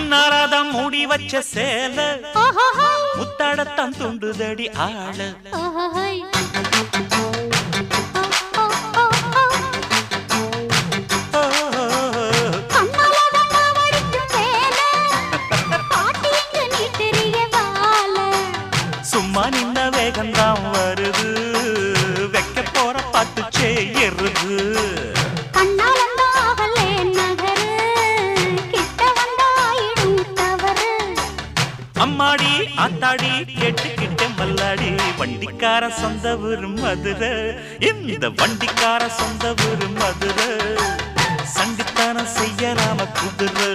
உன்னாராதான் மூடி வச்ச சேல முத்தாடத்தான் துண்டுதடி ஆள சும்மா நின்ன வேகந்தான் வருது வைக்க போற பாட்டு செய்யறது அம்மாடி ஆத்தாடி கேட்டுக்கிட்ட மல்லாடி வண்டிக்கார சொந்த ஊரு மதுரை இந்த வண்டிக்கார சொந்த ஊரு மதுரை சண்டித்தானம் செய்யலாம குதிரை